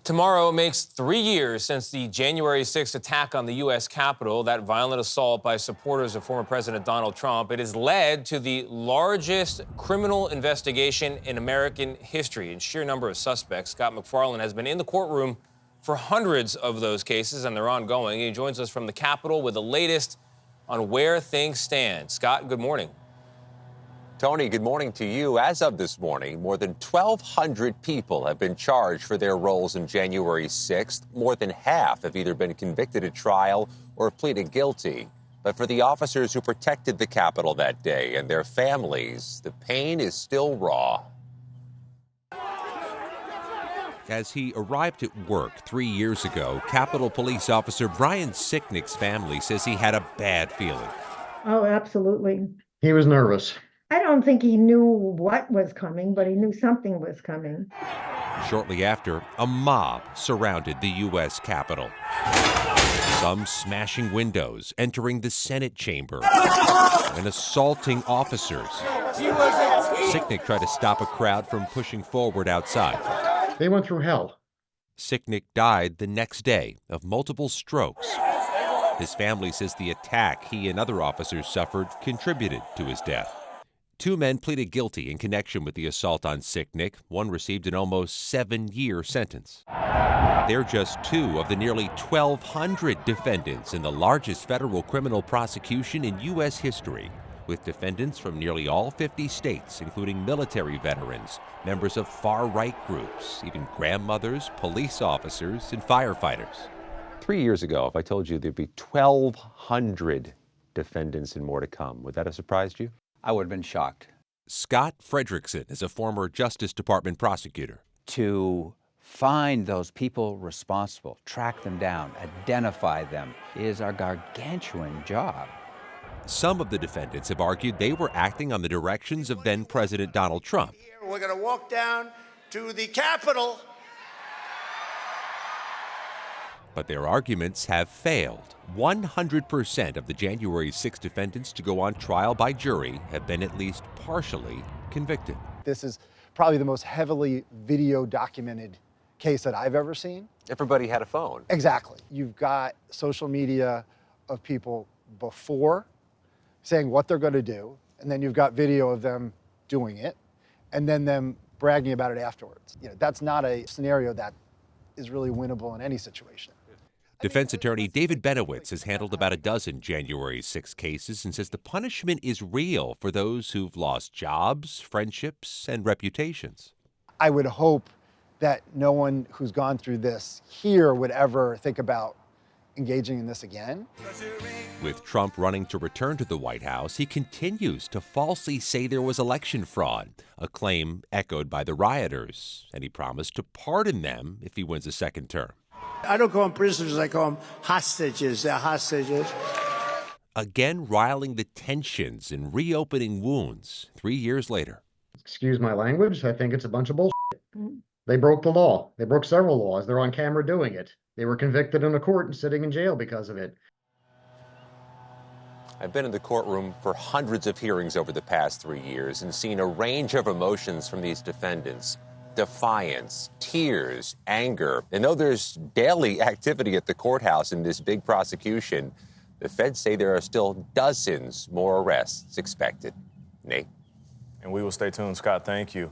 Tomorrow makes 3 years since the January 6th attack on the U.S. Capitol, that violent assault by supporters of former President Donald Trump. It has led to the largest criminal investigation in American history. In sheer number of suspects, Scott MacFarlane has been in the courtroom for hundreds of those cases, and they're ongoing. He joins us from the Capitol with the latest on where things stand. Scott, good morning. Tony, good morning to you. As of this morning, more than 1,200 people have been charged for their roles in January 6th. More than half have either been convicted at trial or pleaded guilty. But for the officers who protected the Capitol that day and their families, the pain is still raw. As he arrived at work 3 years ago, Capitol Police Officer Brian Sicknick's family says he had a bad feeling. Oh, absolutely. He was nervous. I don't think he knew what was coming, but he knew something was coming. Shortly after, a mob surrounded the U.S. Capitol. Some smashing windows, entering the Senate chamber, and assaulting officers. Sicknick tried to stop a crowd from pushing forward outside. They went through hell. Sicknick died the next day of multiple strokes. His family says the attack he and other officers suffered contributed to his death. 2 men pleaded guilty in connection with the assault on Sicknick. One received an almost 7-year sentence. They're just 2 of the nearly 1,200 defendants in the largest federal criminal prosecution in U.S. history, with defendants from nearly all 50 states, including military veterans, members of far-right groups, even grandmothers, police officers, and firefighters. 3 years ago, if I told you there'd be 1,200 defendants and more to come, would that have surprised you? I would have been shocked. Scott Frederickson is a former Justice Department prosecutor. To find those people responsible, track them down, identify them, is our gargantuan job. Some of the defendants have argued they were acting on the directions of then-President Donald Trump. We're going to walk down to the Capitol. But their arguments have failed. 100% of the January 6 defendants to go on trial by jury have been at least partially convicted. This is probably the most heavily video documented case that I've ever seen. Everybody had a phone. Exactly. You've got social media of people before saying what they're going to do, and then you've got video of them doing it, and then them bragging about it afterwards. That's not a scenario that is really winnable in any situation. Defense attorney David Benowitz has handled about a dozen January 6 cases and says the punishment is real for those who've lost jobs, friendships, and reputations. I would hope that no one who's gone through this here would ever think about engaging in this again. With Trump running to return to the White House, he continues to falsely say there was election fraud, a claim echoed by the rioters, and he promised to pardon them if he wins a second term. I don't call them prisoners, I call them hostages. They're hostages. Again, riling the tensions and reopening wounds 3 years later. Excuse my language, I think it's a bunch of bullshit. They broke the law. They broke several laws. They're on camera doing it. They were convicted in a court and sitting in jail because of it. I've been in the courtroom for hundreds of hearings over the past 3 years and seen a range of emotions from these defendants. Defiance, tears, anger. And though there's daily activity at the courthouse in this big prosecution, the feds say there are still dozens more arrests expected. Nate? And we will stay tuned. Scott, thank you.